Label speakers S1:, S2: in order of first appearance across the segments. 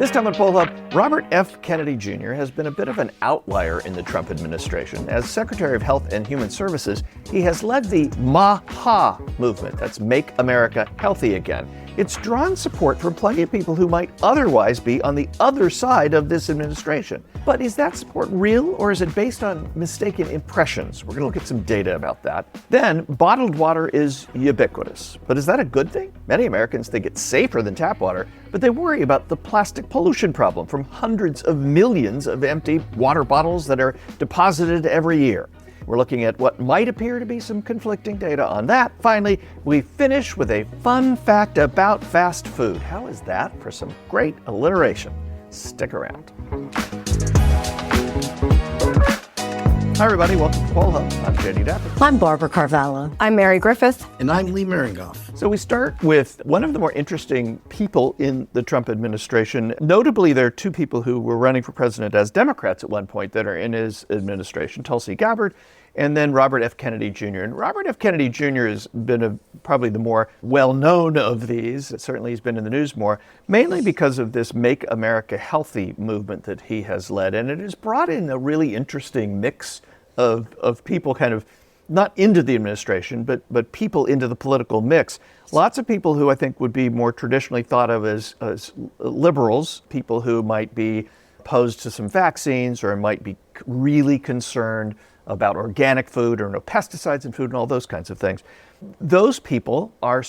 S1: This time on Poll Hub, Robert F. Kennedy Jr. has been a bit of an outlier in the Trump administration. As Secretary of Health and Human Services, he has led the MAHA movement, that's Make America Healthy Again. It's drawn support from plenty of people who might otherwise be on the other side of this administration. But is that support real, or is it based on mistaken impressions? We're going to look at some data about that. Then, bottled water is ubiquitous. But is that a good thing? Many Americans think it's safer than tap water, but they worry about the plastic pollution problem from hundreds of millions of empty water bottles that are deposited every year. We're looking at what might appear to be some conflicting data on that. Finally, we finish with a fun fact about fast food. How is that for some great alliteration? Stick around. Hi, everybody. Welcome to Poll Hub. I'm JD Dapper.
S2: I'm Barbara Carvalho.
S3: I'm Mary Griffith.
S4: And I'm Lee Maringoff.
S1: So we start with one of the more interesting people in the Trump administration. Notably, there are two people who were running for president as Democrats at one point that are in his administration, Tulsi Gabbard and then Robert F. Kennedy Jr. And Robert F. Kennedy Jr. has been probably the more well-known of these. Certainly he's been in the news more, mainly because of this Make America Healthy movement that he has led. And it has brought in a really interesting mix of people kind of not into the administration, but people into the political mix. Lots of people who I think would be more traditionally thought of as liberals, people who might be opposed to some vaccines or might be really concerned about organic food or no pesticides in food and all those kinds of things. Those people have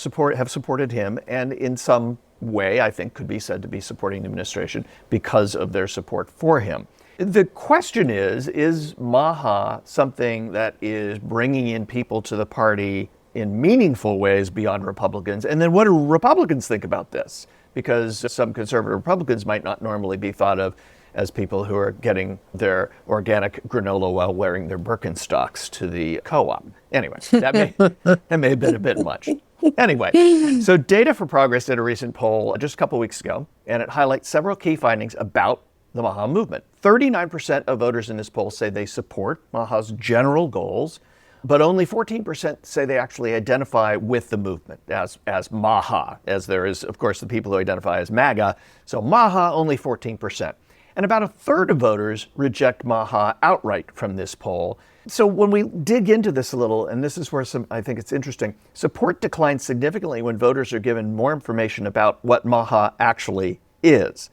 S1: supported him, and in some way, I think, could be said to be supporting the administration because of their support for him. The question is MAHA something that is bringing in people to the party in meaningful ways beyond Republicans? And then what do Republicans think about this? Because some conservative Republicans might not normally be thought of as people who are getting their organic granola while wearing their Birkenstocks to the co-op. Anyway, that may have been a bit much. Anyway, so Data for Progress did a recent poll just a couple weeks ago, and it highlights several key findings about the MAHA movement. 39% of voters in this poll say they support MAHA's general goals, but only 14% say they actually identify with the movement as MAHA, as there is, of course, the people who identify as MAGA. So MAHA, only 14%. And about a third of voters reject MAHA outright from this poll. So when we dig into this a little, and this is where I think it's interesting, support declines significantly when voters are given more information about what MAHA actually is.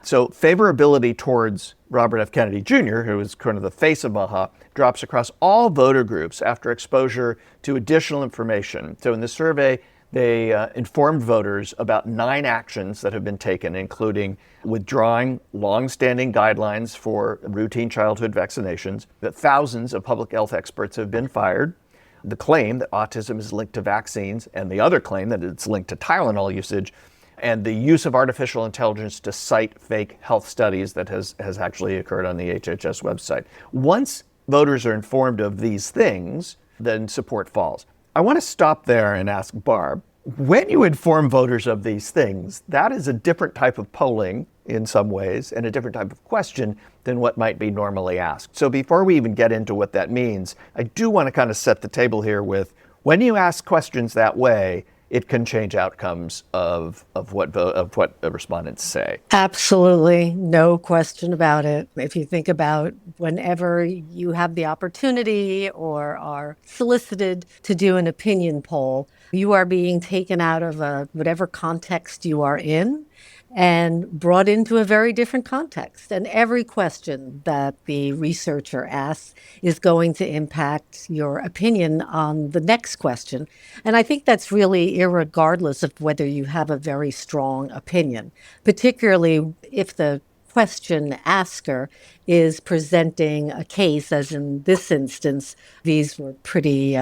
S1: So favorability towards Robert F. Kennedy Jr., who is kind of the face of MAHA, drops across all voter groups after exposure to additional information. So in the survey, they informed voters about 9 actions that have been taken, including withdrawing long-standing guidelines for routine childhood vaccinations, that thousands of public health experts have been fired, the claim that autism is linked to vaccines, and the other claim that it's linked to Tylenol usage, and the use of artificial intelligence to cite fake health studies that has actually occurred on the HHS website. Once voters are informed of these things, then support falls. I want to stop there and ask Barb, when you inform voters of these things, that is a different type of polling in some ways and a different type of question than what might be normally asked. So before we even get into what that means, I do want to kind of set the table here with when you ask questions that way, it can change outcomes of what respondents say.
S2: Absolutely, no question about it. If you think about whenever you have the opportunity or are solicited to do an opinion poll, you are being taken out of whatever context you are in and brought into a very different context. And every question that the researcher asks is going to impact your opinion on the next question. And I think that's really irregardless of whether you have a very strong opinion, particularly if the question asker is presenting a case, as in this instance, these were pretty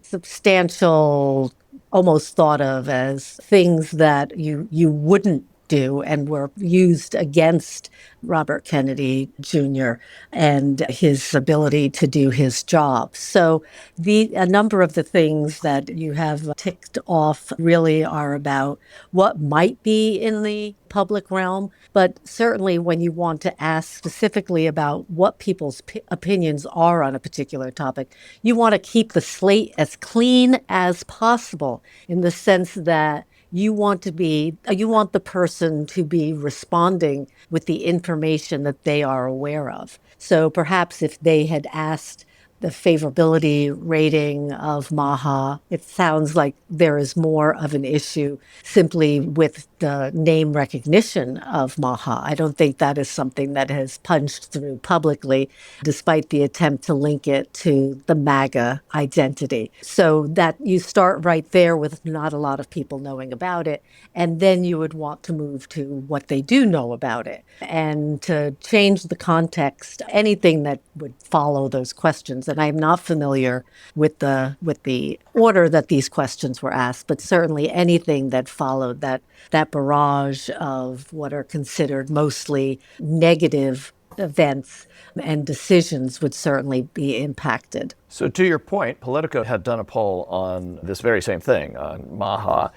S2: substantial, almost thought of as things that you wouldn't do and were used against Robert Kennedy Jr. and his ability to do his job. So a number of the things that you have ticked off really are about what might be in the public realm, but certainly when you want to ask specifically about what people's opinions are on a particular topic, you want to keep the slate as clean as possible in the sense that you want the person to be responding with the information that they are aware of. So perhaps if they had asked the favorability rating of MAHA, it sounds like there is more of an issue simply with the name recognition of MAHA. I don't think that is something that has punched through publicly, despite the attempt to link it to the MAGA identity. So that you start right there with not a lot of people knowing about it, and then you would want to move to what they do know about it and to change the context, anything that would follow those questions. And I'm not familiar with the order that these questions were asked, but certainly anything that followed that barrage of what are considered mostly negative events and decisions would certainly be impacted.
S1: So to your point, Politico had done a poll on this very same thing, on MAHA,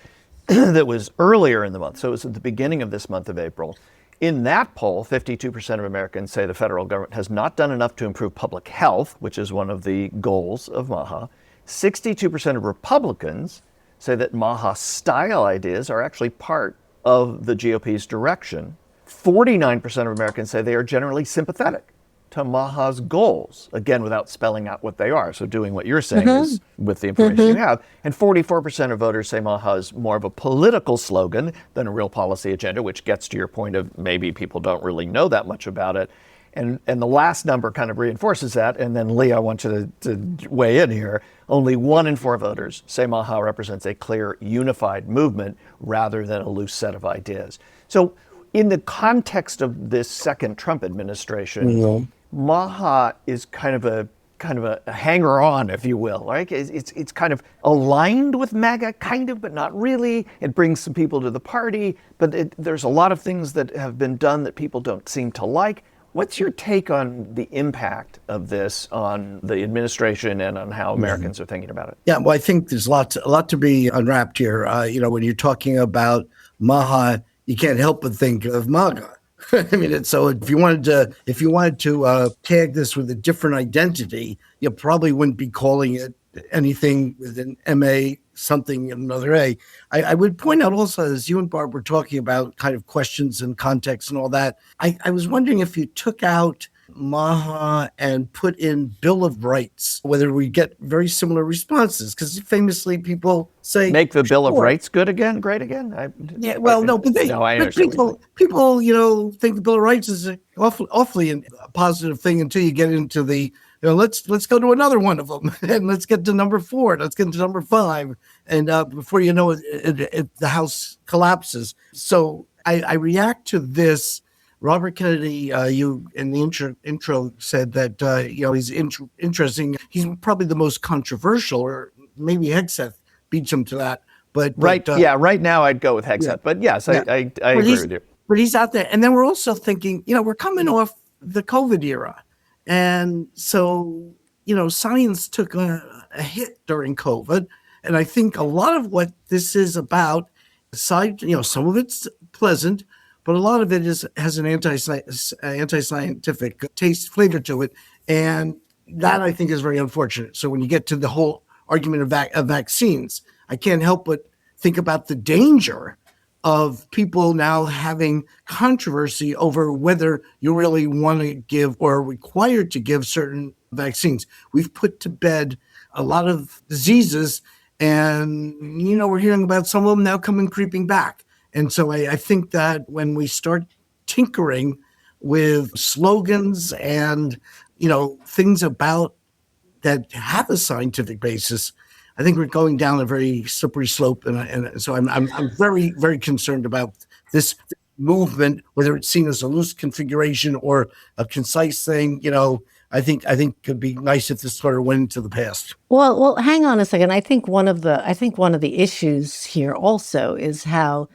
S1: that was earlier in the month. So it was at the beginning of this month of April. In that poll, 52% of Americans say the federal government has not done enough to improve public health, which is one of the goals of MAHA. 62% of Republicans say that MAHA style ideas are actually part of the GOP's direction. 49% of Americans say they are generally sympathetic to MAHA's goals, again, without spelling out what they are. So doing what you're saying is with the information you have. And 44% of voters say MAHA is more of a political slogan than a real policy agenda, which gets to your point of maybe people don't really know that much about it. And the last number kind of reinforces that. And then, Lee, I want you to weigh in here. Only 1 in 4 voters say MAHA represents a clear, unified movement rather than a loose set of ideas. So in the context of this second Trump administration, MAHA is kind of a hanger-on, if you will, right? It's kind of aligned with MAGA, kind of, but not really. It brings some people to the party, but there's a lot of things that have been done that people don't seem to like. What's your take on the impact of this on the administration and on how Americans are thinking about it?
S3: Yeah, well, I think there's a lot to be unwrapped here. When you're talking about MAHA, you can't help but think of MAGA. I mean, so if you wanted to tag this with a different identity, you probably wouldn't be calling it anything with an MA something and another A. I would point out also, as you and Barb were talking about kind of questions and context and all that, I was wondering if you took out MAHA and put in Bill of Rights, whether we get very similar responses, because famously people say
S1: make the Bill of Rights great again.
S3: But people, think the Bill of Rights is awfully a positive thing until you get into the let's go to another one of them and let's get to number 4, let's get to number 5, and before you know it, the House collapses. So I react to this. Robert Kennedy, you in the intro said that he's interesting. He's probably the most controversial, or maybe Hegseth beats him to that. But
S1: right now I'd go with Hegseth. But yes, I agree with you.
S3: But he's out there, and then we're also thinking, we're coming off the COVID era, and so science took a hit during COVID, and I think a lot of what this is about, aside, some of it's pleasant, but a lot of it has an anti-scientific taste flavor to it. And that, I think, is very unfortunate. So when you get to the whole argument of vaccines, I can't help but think about the danger of people now having controversy over whether you really want to give or are required to give certain vaccines. We've put to bed a lot of diseases, and, we're hearing about some of them now coming creeping back. And so I think that when we start tinkering with slogans and, things about that have a scientific basis, I think we're going down a very slippery slope. And so I'm very, very concerned about this movement, whether it's seen as a loose configuration or a concise thing. I think it could be nice if this sort of went into the past.
S2: Well, hang on a second. I think one of the issues here also is how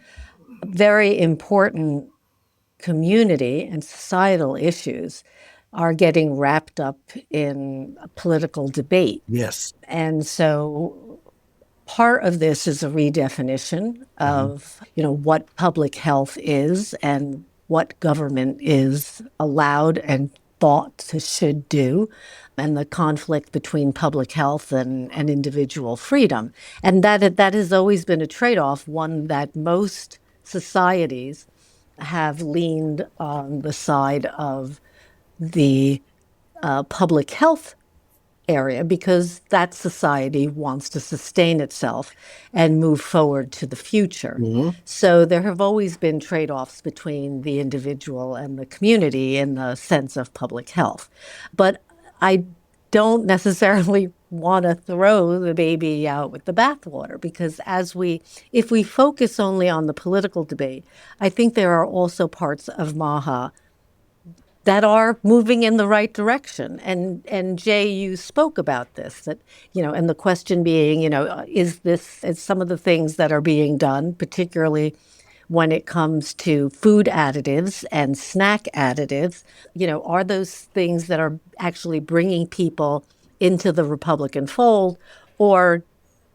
S2: very important community and societal issues are getting wrapped up in a political debate.
S3: Yes.
S2: And so part of this is a redefinition of, what public health is and what government is allowed and thought should do, and the conflict between public health and individual freedom. And that has always been a trade-off, one that most societies have leaned on the side of the public health area because that society wants to sustain itself and move forward to the future. So there have always been trade-offs between the individual and the community in the sense of public health. But I don't necessarily want to throw the baby out with the bathwater because if we focus only on the political debate, I think there are also parts of MAHA that are moving in the right direction. And Jay, you spoke about this, that, and the question being, is some of the things that are being done, particularly when it comes to food additives and snack additives, are those things that are actually bringing people into the Republican fold, or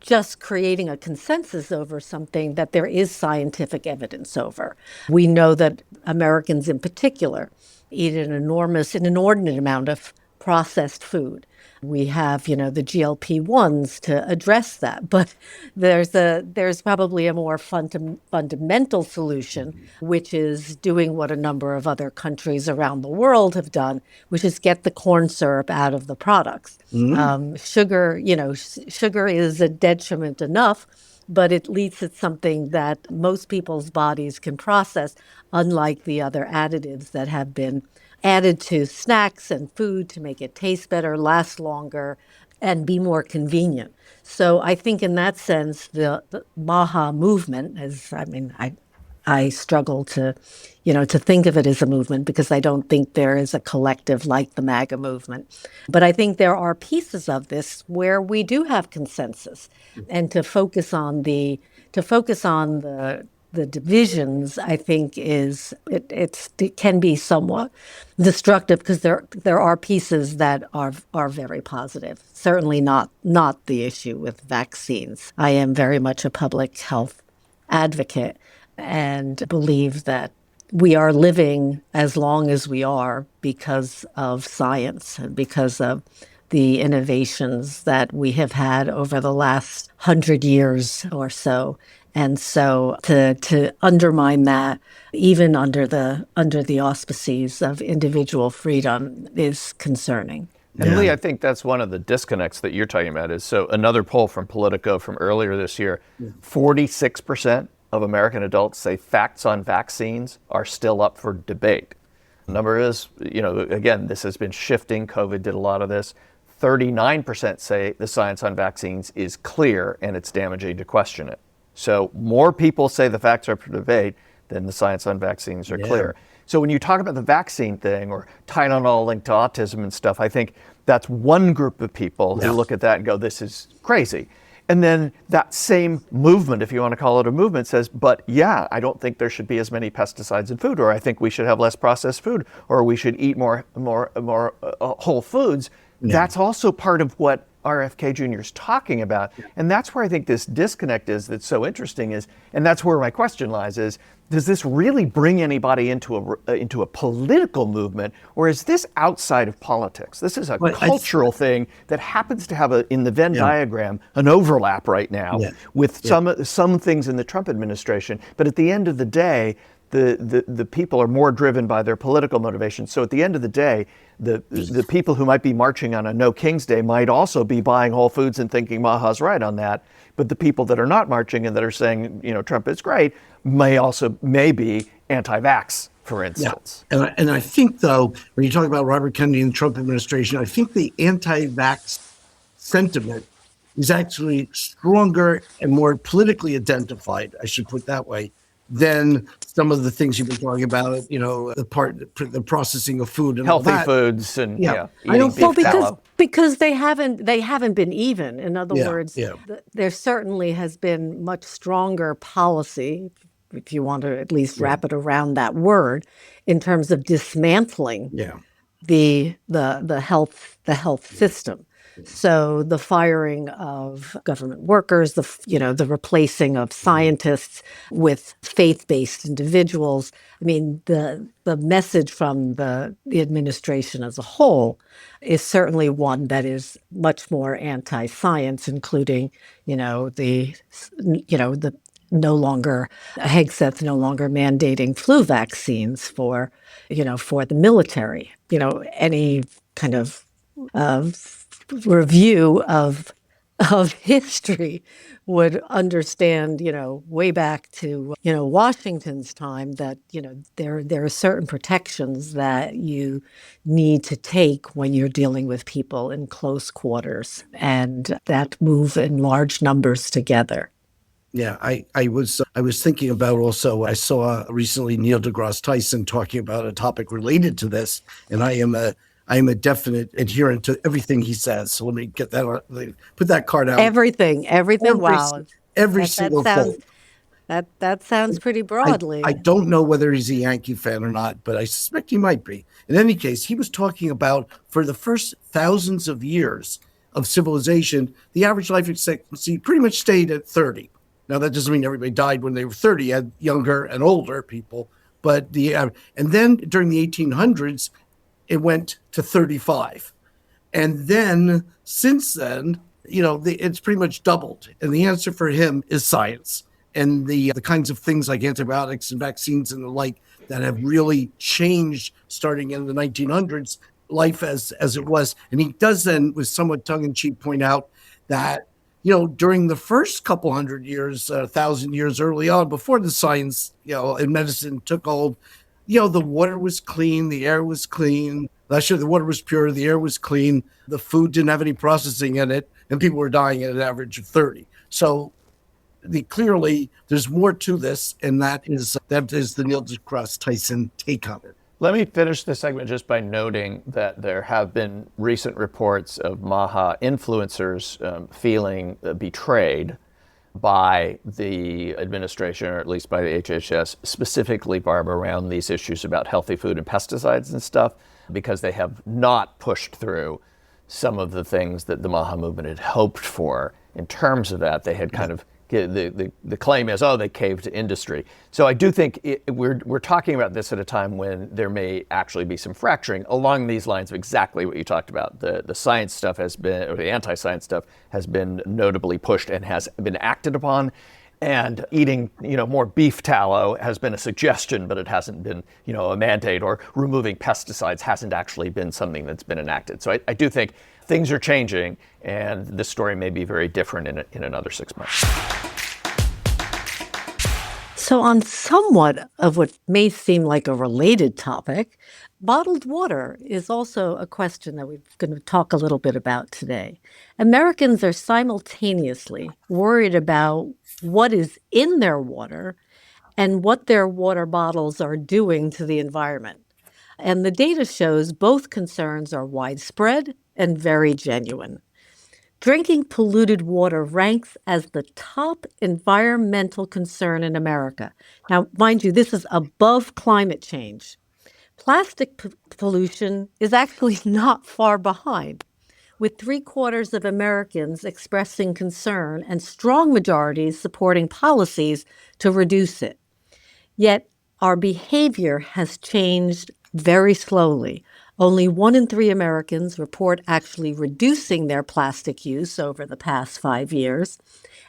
S2: just creating a consensus over something that there is scientific evidence over? We know that Americans in particular eat an inordinate amount of processed food. We have, the GLP-1s to address that, but there's probably a more fundamental solution, which is doing what a number of other countries around the world have done, which is get the corn syrup out of the products. Sugar is a detriment enough, but at least it's something that most people's bodies can process, unlike the other additives that have been added to snacks and food to make it taste better, last longer, and be more convenient. So I think in that sense, the MAHA movement I struggle to think of it as a movement because I don't think there is a collective like the MAGA movement. But I think there are pieces of this where we do have consensus, and to focus on the divisions, I think it can be somewhat destructive because there are pieces that are very positive. Certainly not the issue with vaccines. I am very much a public health advocate and believe that we are living as long as we are because of science and because of the innovations that we have had over the last 100 years or so. And so to undermine that, even under the auspices of individual freedom, is concerning.
S1: And Lee, I think that's one of the disconnects that you're talking about is, so another poll from Politico from earlier this year, 46% of American adults say facts on vaccines are still up for debate. The number is, again, this has been shifting. COVID did a lot of this. 39% say the science on vaccines is clear and it's damaging to question it. So more people say the facts are for debate than the science on vaccines are clear. So when you talk about the vaccine thing or Tylenol linked to autism and stuff, I think that's one group of people who look at that and go, this is crazy. And then that same movement, if you want to call it a movement, says, but I don't think there should be as many pesticides in food, or I think we should have less processed food, or we should eat more whole foods. That's also part of what RFK Jr. is talking about. And that's where I think this disconnect is that's so interesting is, and that's where my question lies is, does this really bring anybody into a political movement, or is this outside of politics? This is a cultural thing that happens to have in the Venn diagram an overlap right now with some things in the Trump administration. But at the end of the day, the people are more driven by their political motivation. So at the end of the day, the people who might be marching on a No King's Day might also be buying Whole Foods and thinking Maha's right on that. But the people that are not marching and that are saying, Trump is great, may be anti-vax, for instance.
S3: Yeah. And I think, though, when you talk about Robert Kennedy and the Trump administration, I think the anti-vax sentiment is actually stronger and more politically identified, I should put it that way, than some of the things you've been talking about, the processing of food and
S1: healthy
S3: all that.
S1: Foods and
S3: I don't think
S2: because they haven't been even. In other words, there certainly has been much stronger policy, if you want to at least wrap it around that word, in terms of dismantling the health system. So the firing of government workers, the replacing of scientists with faith-based individuals. I mean, the message from the administration as a whole is certainly one that is much more anti-science, including, the no longer Hegseth no longer mandating flu vaccines for the military. Any kind of uh, review of history would understand, way back to, Washington's time that, there are certain protections that you need to take when you're dealing with people in close quarters and that move in large numbers together.
S3: Yeah, I was thinking about also. I saw recently Neil deGrasse Tyson talking about a topic related to this, and I am a definite adherent to everything he says. So let me get that put that card out.
S2: Everything.
S3: Every
S2: Wow.
S3: every
S2: That
S3: single
S2: sounds
S3: fold.
S2: that sounds pretty
S3: I
S2: broadly.
S3: don't know whether he's a Yankee fan or not, but I suspect he might be. In any case, he was talking about for the first thousands of years of civilization, the average life expectancy pretty much stayed at 30. Now that doesn't mean everybody died when they were 30. You had younger and older people, but and then during the 1800s, it went to 35. And then since then, it's pretty much doubled. And the answer for him is science and the kinds of things like antibiotics and vaccines and the like that have really changed starting in the 1900s life as it was. And he does then, with somewhat tongue in cheek, point out that during the first couple hundred years, 1,000 years early on, before the science, and medicine took hold, the water was clean, the air was clean. Last year, the water was pure, the air was clean, the food didn't have any processing in it, and people were dying at an average of 30. So clearly, there's more to this, and that is the Neil deGrasse Tyson take on it.
S1: Let me finish this segment just by noting that there have been recent reports of MAHA influencers feeling betrayed by the administration, or at least by the HHS, specifically, Barbara, around these issues about healthy food and pesticides and stuff, because they have not pushed through some of the things that the MAHA movement had hoped for in terms of that. They had kind of the claim is, they caved to industry. So I do think we're talking about this at a time when there may actually be some fracturing along these lines of exactly what you talked about. The science stuff has been, or the anti-science stuff has been notably pushed and has been acted upon. And eating, more beef tallow has been a suggestion, but it hasn't been, a mandate, or removing pesticides hasn't actually been something that's been enacted. So I do think things are changing, and this story may be very different in another 6 months.
S2: So, on somewhat of what may seem like a related topic, bottled water is also a question that we're going to talk a little bit about today. Americans are simultaneously worried about what is in their water and what their water bottles are doing to the environment. And the data shows both concerns are widespread and very genuine. Drinking polluted water ranks as the top environmental concern in America. Now, mind you, this is above climate change. Plastic pollution is actually not far behind, with 3/4 of Americans expressing concern and strong majorities supporting policies to reduce it. Yet our behavior has changed very slowly. Only 1 in 3 Americans report actually reducing their plastic use over the past 5 years,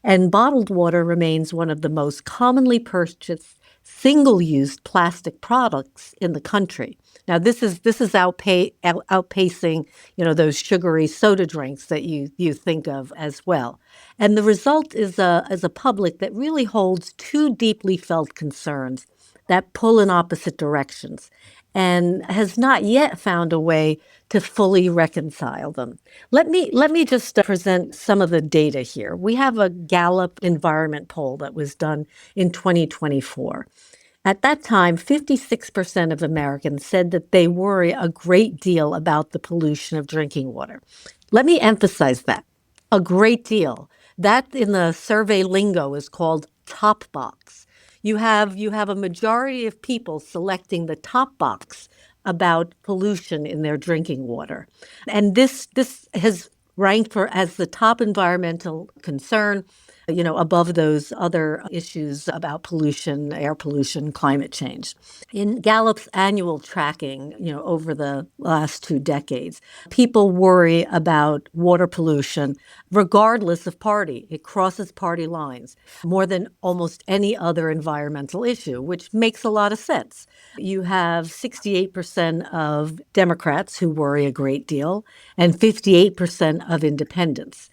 S2: and bottled water remains one of the most commonly purchased single-use plastic products in the country. Now, this is outpacing, those sugary soda drinks that you think of as well. And the result is a public that really holds two deeply felt concerns that pull in opposite directions and has not yet found a way to fully reconcile them. Let me just present some of the data here. We have a Gallup environment poll that was done in 2024. At that time, 56% of Americans said that they worry a great deal about the pollution of drinking water. Let me emphasize that. A great deal. That in the survey lingo is called top box. You have a majority of people selecting the top box about pollution in their drinking water. And this has ranked as the top environmental concern, above those other issues about pollution, air pollution, climate change. In Gallup's annual tracking, over the last 2 decades, people worry about water pollution regardless of party. It crosses party lines more than almost any other environmental issue, which makes a lot of sense. You have 68% of Democrats who worry a great deal and 58% of independents.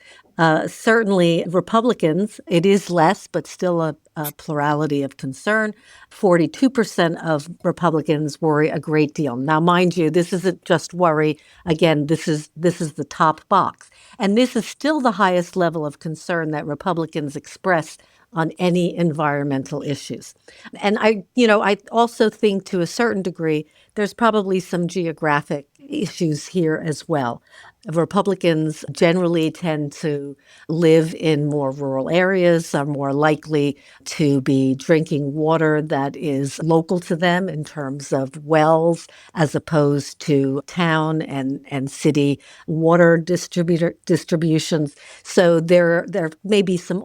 S2: Certainly, Republicans, it is less, but still a plurality of concern. 42% of Republicans worry a great deal. Now, mind you, this isn't just worry. Again, this is the top box. And this is still the highest level of concern that Republicans express on any environmental issues. And I also think to a certain degree, there's probably some geographic issues here as well. Republicans generally tend to live in more rural areas, are more likely to be drinking water that is local to them in terms of wells, as opposed to town and city water distributions. So there may be some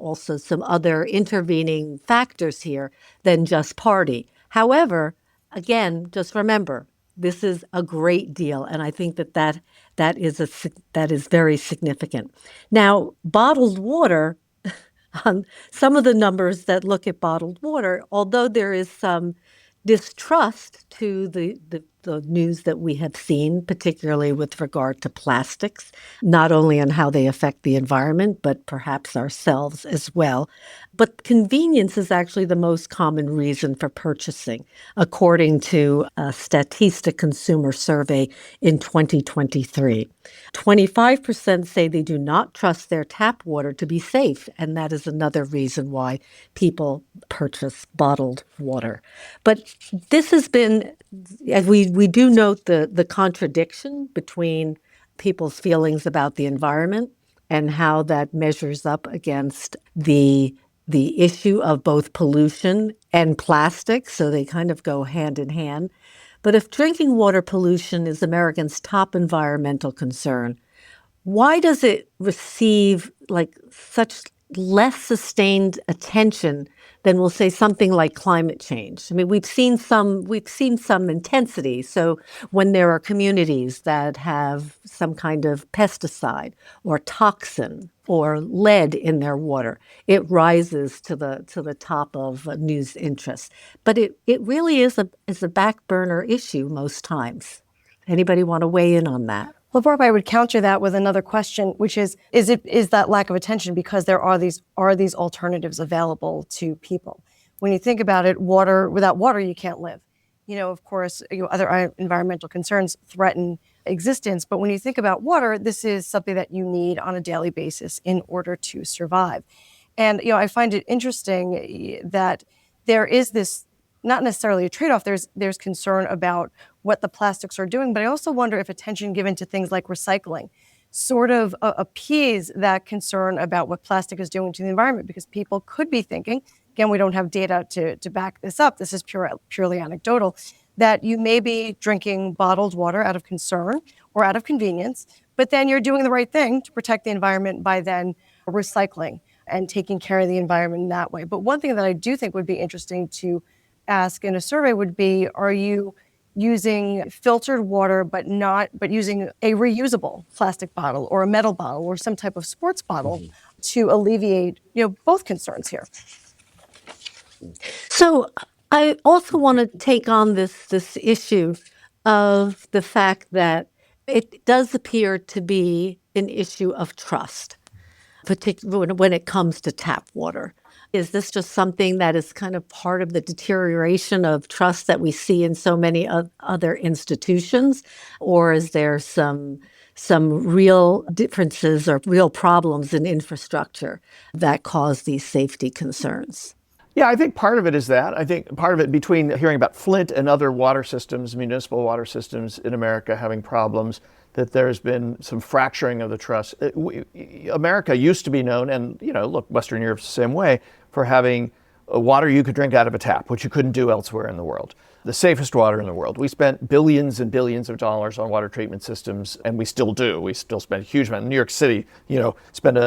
S2: other intervening factors here than just party. However, again, just remember, this is a great deal, and I think that is very significant. Now, bottled water, some of the numbers that look at bottled water, although there is some distrust to the news that we have seen, particularly with regard to plastics, not only on how they affect the environment, but perhaps ourselves as well. But convenience is actually the most common reason for purchasing, according to a Statista consumer survey in 2023. 25% say they do not trust their tap water to be safe, and that is another reason why people purchase bottled water. But this has been, as we do note the contradiction between people's feelings about the environment and how that measures up against the issue of both pollution and plastic, so they kind of go hand in hand. But if drinking water pollution is Americans' top environmental concern, why does it receive such less sustained attention than, we'll say, something like climate change? I mean, we've seen some intensity. So when there are communities that have some kind of pesticide or toxin or lead in their water, it rises to the top of news interest. But it really is a back burner issue most times. Anybody want to weigh in on that?
S4: Well, Barb, I would counter that with another question, which is that lack of attention because there are these alternatives available to people? When you think about it, without water, you can't live. Of course, other environmental concerns threaten existence, but when you think about water, this is something that you need on a daily basis in order to survive. And I find it interesting that there is this, not necessarily a trade-off, there's concern about what the plastics are doing, but I also wonder if attention given to things like recycling sort of appease that concern about what plastic is doing to the environment, because people could be thinking, again, we don't have data to back this up, this is purely anecdotal, that you may be drinking bottled water out of concern or out of convenience, but then you're doing the right thing to protect the environment by then recycling and taking care of the environment in that way. But one thing that I do think would be interesting to ask in a survey would be, are you using filtered water but using a reusable plastic bottle or a metal bottle or some type of sports bottle to alleviate both concerns here?
S2: So I also want to take on this issue of the fact that it does appear to be an issue of trust, particularly when it comes to tap water. Is this just something that is kind of part of the deterioration of trust that we see in so many other institutions? Or is there some real differences or real problems in infrastructure that cause these safety concerns?
S1: Yeah, I think part of it is that. I think part of it, between hearing about Flint and other water systems, municipal water systems in America having problems, that there's been some fracturing of the trust. America used to be known, and look, Western Europe's the same way, for having water you could drink out of a tap, which you couldn't do elsewhere in the world. the safest water in the world. We spent billions and billions of dollars on water treatment systems, and we still do. We still spend a huge amount. New York City, spent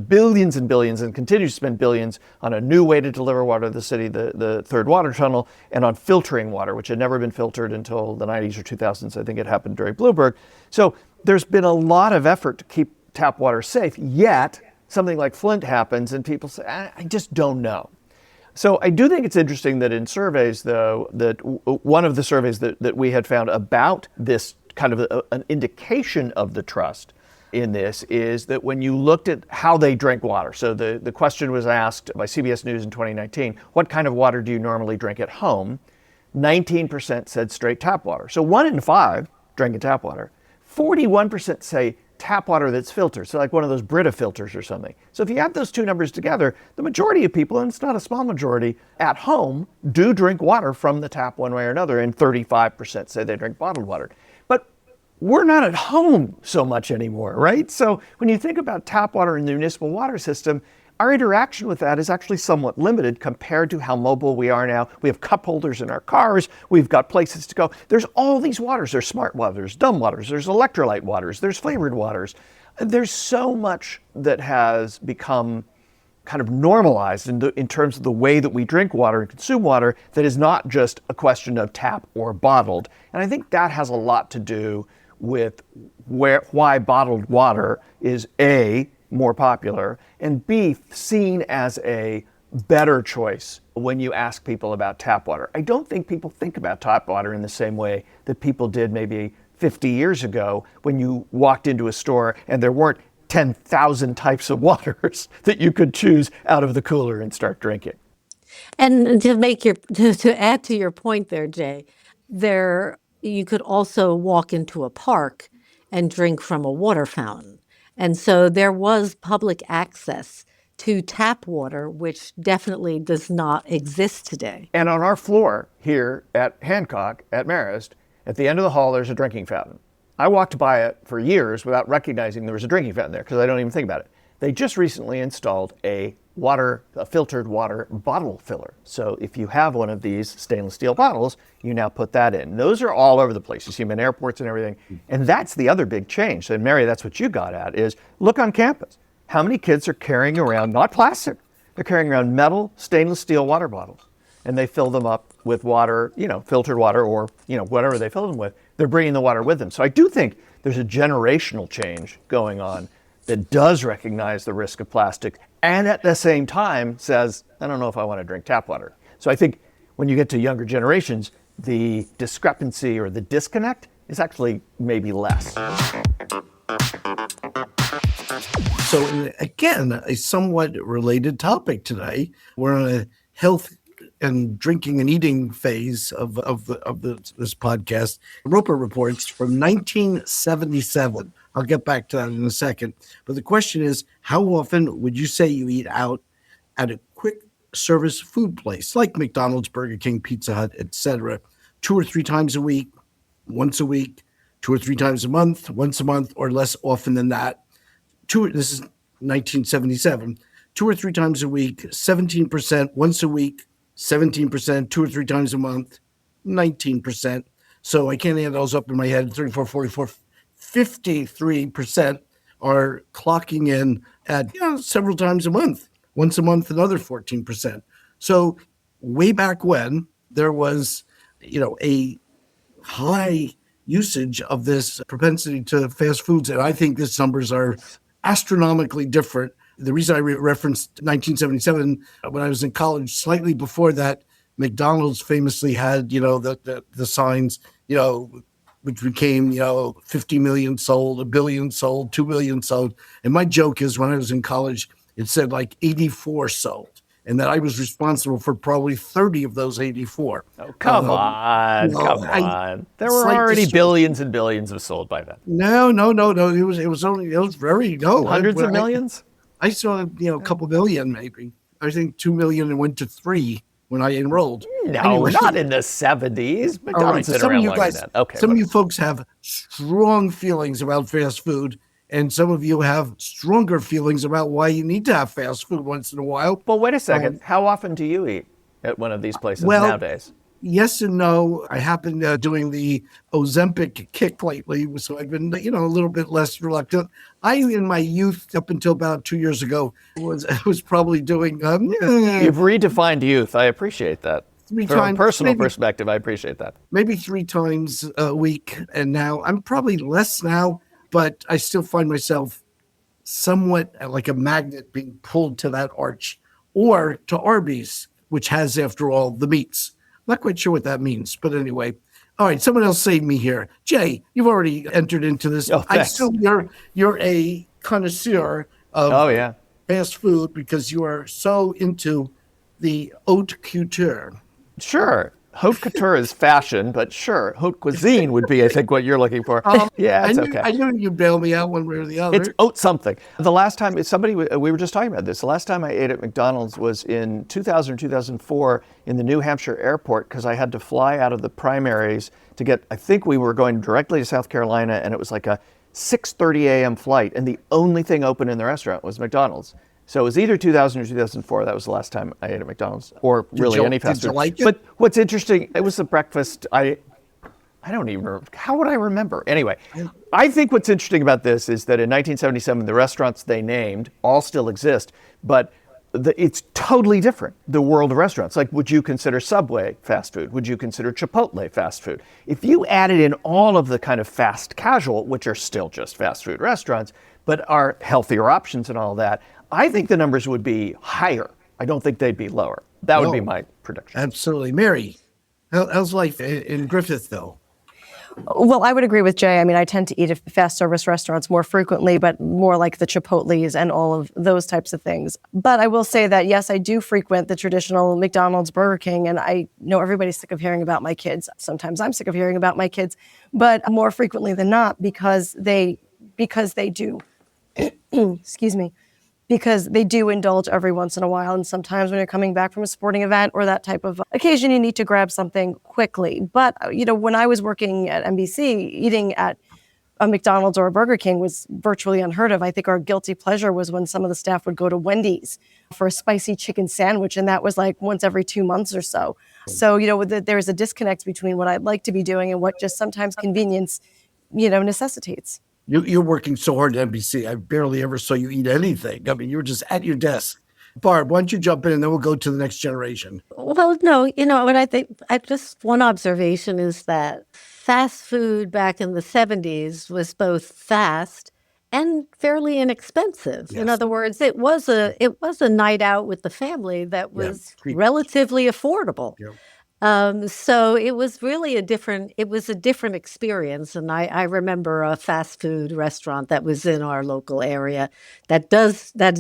S1: billions and billions and continues to spend billions on a new way to deliver water to the city, the third water tunnel, and on filtering water, which had never been filtered until the 90s or 2000s. I think it happened during Bloomberg. So there's been a lot of effort to keep tap water safe, yet something like Flint happens and people say, I just don't know. So I do think it's interesting that in surveys, though, that one of the surveys that we had found about this kind of an indication of the trust in this is that when you looked at how they drank water, so the question was asked by CBS News in 2019, what kind of water do you normally drink at home? 19% said straight tap water. So 1 in 5 drinking tap water. 41% say tap water that's filtered, so like one of those Brita filters or something. So if you add those two numbers together, the majority of people, and it's not a small majority, at home do drink water from the tap one way or another, and 35% say they drink bottled water. But we're not at home so much anymore, right? So when you think about tap water in the municipal water system, our interaction with that is actually somewhat limited compared to how mobile we are now. We have cup holders in our cars. We've got places to go. There's all these waters. There's smart waters, dumb waters, there's electrolyte waters, there's flavored waters. There's so much that has become kind of normalized in terms of the way that we drink water and consume water that is not just a question of tap or bottled. And I think that has a lot to do with why bottled water is A, more popular, and B, seen as a better choice when you ask people about tap water. I don't think people think about tap water in the same way that people did maybe 50 years ago when you walked into a store and there weren't 10,000 types of waters that you could choose out of the cooler and start drinking.
S2: And to add to your point there, Jay, you could also walk into a park and drink from a water fountain. And so there was public access to tap water, which definitely does not exist today.
S1: And on our floor here at Hancock, at Marist, at the end of the hall, there's a drinking fountain. I walked by it for years without recognizing there was a drinking fountain there because I don't even think about it. They just recently installed a filtered water bottle filler. So if you have one of these stainless steel bottles, you now put that in. Those are all over the place. You see them in airports and everything. And that's the other big change. So Mary, that's what you got at is look on campus. How many kids are carrying around, not plastic, they're carrying around metal, stainless steel water bottles. And they fill them up with water, filtered water or, whatever they fill them with. They're bringing the water with them. So I do think there's a generational change going on that does recognize the risk of plastic and at the same time says, I don't know if I want to drink tap water. So I think when you get to younger generations, the discrepancy or the disconnect is actually maybe less.
S3: So again, a somewhat related topic today. We're on a health and drinking and eating phase of this podcast. Roper reports from 1977. I'll get back to that in a second. But the question is, how often would you say you eat out at a quick service food place like McDonald's, Burger King, Pizza Hut, etc.? 2 or 3 times a week, once a week, 2 or 3 times a month, once a month, or less often than that. This is 1977. 2 or 3 times a week, 17%, once a week, 17%, 2 or 3 times a month, 19%. So I can't add those up in my head. 34, 44, 53% are clocking in at several times a month. Once a month, another 14%. So way back when there was, a high usage of this propensity to fast foods, and I think these numbers are astronomically different. The reason I referenced 1977, when I was in college, slightly before that, McDonald's famously had, the signs, which became, 50 million sold, 1 billion sold, 2 billion sold. And my joke is when I was in college, it said like 84 sold. And that I was responsible for probably 30 of those 84.
S1: Oh, come on. There were already billions and billions of sold by then.
S3: No. It was very,
S1: Hundreds of millions?
S3: I saw, a couple million maybe. I think 2 million and went to 3 when I enrolled.
S1: No,
S3: anyway,
S1: not in the 70s. McDonald's been around longer than that. Okay,
S3: some of you folks have strong feelings about fast food, and some of you have stronger feelings about why you need to have fast food once in a while.
S1: Well, wait a second. How often do you eat at one of these places nowadays?
S3: Yes and no. I have been doing the Ozempic kick lately, so I've been, a little bit less reluctant. I, in my youth, up until about 2 years ago, was probably doing
S1: You've redefined youth. I appreciate that.
S3: three
S1: From a
S3: times,
S1: personal perspective, I appreciate that.
S3: maybe 3 times a week, and now I'm probably less now, but I still find myself somewhat like a magnet being pulled to that arch or to Arby's, which has, after all, the meats. Not quite sure what that means, but anyway. All right, someone else save me here. Jay, you've already entered into this.
S1: Oh,
S3: I
S1: thanks.
S3: assume you're a connoisseur of
S1: Oh, yeah.
S3: fast food because you are so into the haute couture.
S1: Sure. Haute couture is fashion, but sure, haute cuisine would be, I think, what you're looking for. Yeah, it's okay.
S3: I knew you'd bail me out one way or the other.
S1: It's haute something. The last time, we were just talking about this. The last time I ate at McDonald's was in 2000 or 2004 in the New Hampshire airport because I had to fly out of the primaries to get, I think we were going directly to South Carolina, and it was like a 6:30 a.m. flight, and the only thing open in the restaurant was McDonald's. So it was either 2000 or 2004. That was the last time I ate at McDonald's, or really any fast
S3: did you
S1: food.
S3: like it?
S1: But what's interesting, it was the breakfast. I don't even remember. How would I remember? Anyway, I think what's interesting about this is that in 1977, the restaurants they named all still exist, but it's totally different, the world of restaurants. Like, would you consider Subway fast food? Would you consider Chipotle fast food? If you added in all of the kind of fast casual, which are still just fast food restaurants, but are healthier options and all that, I think the numbers would be higher. I don't think they'd be lower. That would be my prediction.
S3: Absolutely. Mary, how's life in Griffith, though?
S4: Well, I would agree with Jay. I mean, I tend to eat at fast service restaurants more frequently, but more like the Chipotles and all of those types of things. But I will say that, yes, I do frequent the traditional McDonald's, Burger King, and I know everybody's sick of hearing about my kids. Sometimes I'm sick of hearing about my kids, but more frequently than not because they do, excuse me, because they do indulge every once in a while. And sometimes when you're coming back from a sporting event or that type of occasion, you need to grab something quickly. But, when I was working at NBC, eating at a McDonald's or a Burger King was virtually unheard of. I think our guilty pleasure was when some of the staff would go to Wendy's for a spicy chicken sandwich, and that was like once every 2 months or so. So, there's a disconnect between what I'd like to be doing and what just sometimes convenience, necessitates.
S3: You're working so hard at NBC. I barely ever saw you eat anything. I mean, you were just at your desk. Barb, why don't you jump in and then we'll go to the next generation.
S2: Well, no, what I think, one observation is that fast food back in the 70s was both fast and fairly inexpensive. In other words, it was a night out with the family that was relatively affordable.
S3: Yeah.
S2: So it was really a different experience. And I remember a fast food restaurant that was in our local area that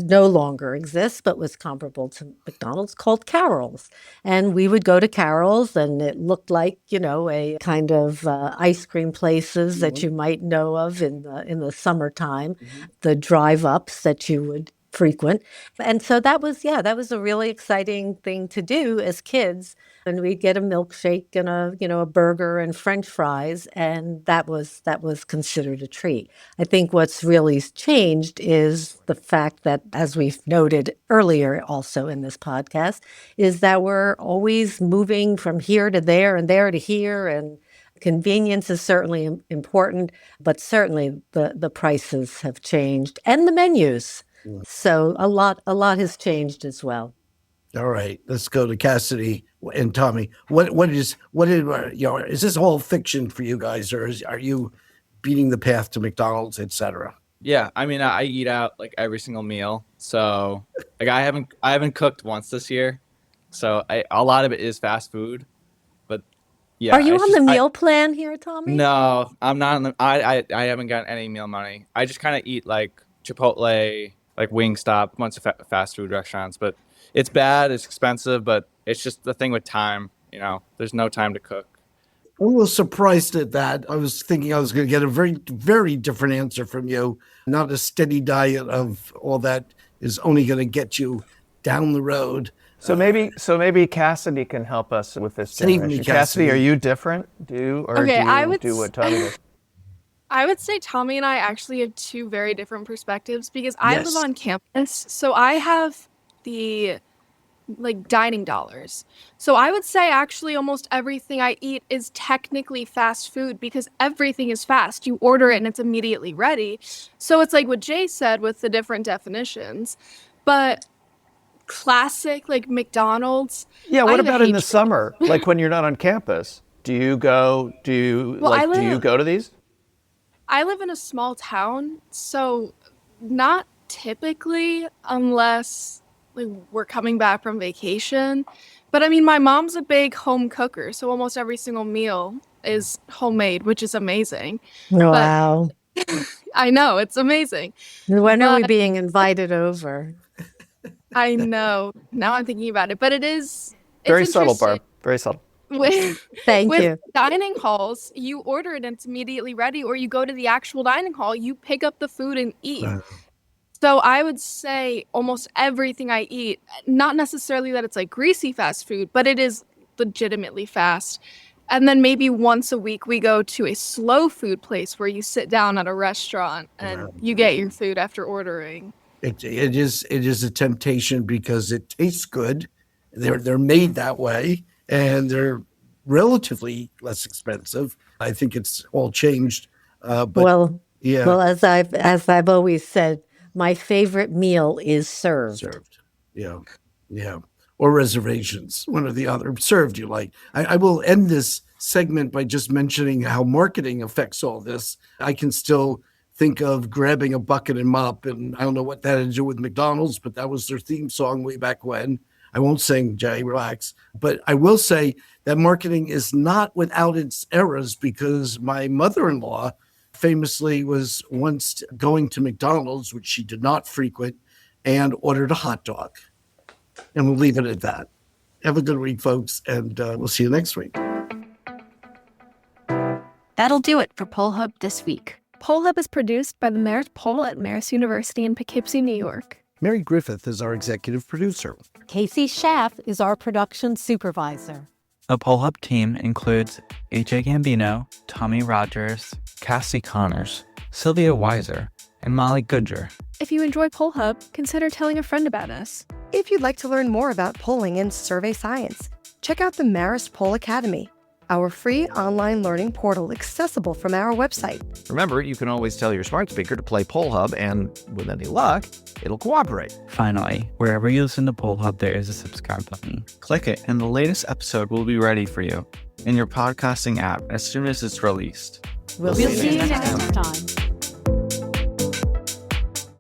S2: no longer exists, but was comparable to McDonald's, called Carol's. And we would go to Carol's, and it looked like, a kind of ice cream places that you might know of in the summertime, the drive-ups that you would frequent. And so that was a really exciting thing to do as kids. And we'd get a milkshake and a burger and French fries, and that was considered a treat. I think what's really changed is the fact that, as we've noted earlier also in this podcast, is that we're always moving from here to there and there to here, and convenience is certainly important, but certainly the prices have changed and the menus. So a lot has changed as well.
S3: All right, let's go to Cassidy and Tommy. Is this all fiction for you guys, or are you beating the path to McDonald's, etc.?
S5: Yeah, I mean, I eat out like every single meal. So like I haven't cooked once this year. So a lot of it is fast food. But yeah.
S2: Are you on the meal plan here, Tommy?
S5: No, I'm not. I haven't gotten any meal money. I just kind of eat like Chipotle, like Wingstop, a bunch of fast food restaurants. But it's bad, it's expensive, but it's just the thing with time. There's no time to cook.
S3: I'm a little surprised at that. I was thinking I was going to get a very, very different answer from you. Not a steady diet of all that is only going to get you down the road.
S1: So maybe Cassidy can help us with this
S3: Save
S1: generation.
S3: me, Cassidy.
S1: Are you different? Do you do what Tommy does?
S6: I would say Tommy and I actually have two very different perspectives because I
S3: Yes.
S6: live on campus. So I have the like dining dollars. So I would say actually almost everything I eat is technically fast food because everything is fast. You order it and it's immediately ready. So it's like what Jay said with the different definitions. But classic like McDonald's.
S1: Yeah,
S6: I
S1: what
S6: have a
S1: about in the
S6: hatred-
S1: summer? Like when you're not on campus? Do you go to these?
S6: I live in a small town, so not typically unless like we're coming back from vacation. But I mean, my mom's a big home cooker, so almost every single meal is homemade, which is amazing.
S2: Wow.
S6: I know, it's amazing.
S2: When are we
S6: But
S2: being invited over?
S6: I know. Now I'm thinking about it, but it's
S1: Very subtle,
S6: interesting.
S1: Barb. Very subtle.
S6: With
S2: Thank
S6: with
S2: you.
S6: dining halls, you order it and it's immediately ready, or you go to the actual dining hall, you pick up the food and eat. So I would say almost everything I eat, not necessarily that it's like greasy fast food, but it is legitimately fast. And then maybe once a week we go to a slow food place where you sit down at a restaurant and you get your food after ordering.
S3: It is a temptation because it tastes good. They're made that way, and they're relatively less expensive. I think it's all changed. But
S2: Well,
S3: yeah,
S2: well, as I've always said, my favorite meal is served.
S3: served. Yeah, yeah. Or reservations, one or the other. Served, you like. I will end this segment by just mentioning how marketing affects all this. I can still think of grabbing a bucket and mop, and I don't know what that had to do with McDonald's, but that was their theme song way back when. I won't sing, Jay, relax. But I will say that marketing is not without its errors, because my mother-in-law famously was once going to McDonald's, which she did not frequent, and ordered a hot dog. And we'll leave it at that. Have a good week, folks, and we'll see you next week.
S7: That'll do it for Poll Hub this week.
S6: Poll Hub is produced by the Marist Poll at Marist University in Poughkeepsie, New York.
S3: Mary Griffith is our executive producer.
S2: Casey Schaff is our production supervisor.
S8: The Poll Hub team includes AJ Gambino, Tommy Rogers, Cassie Connors, Sylvia Weiser, and Molly Goodger.
S6: If you enjoy Poll Hub, consider telling a friend about us.
S4: If you'd like to learn more about polling and survey science, check out the Marist Poll Academy, our free online learning portal accessible from our website.
S1: Remember, you can always tell your smart speaker to play Poll Hub, and with any luck, it'll cooperate.
S8: Finally, wherever you listen to Poll Hub, there is a subscribe button. Click it, and the latest episode will be ready for you in your podcasting app as soon as it's released.
S2: We'll see you next time.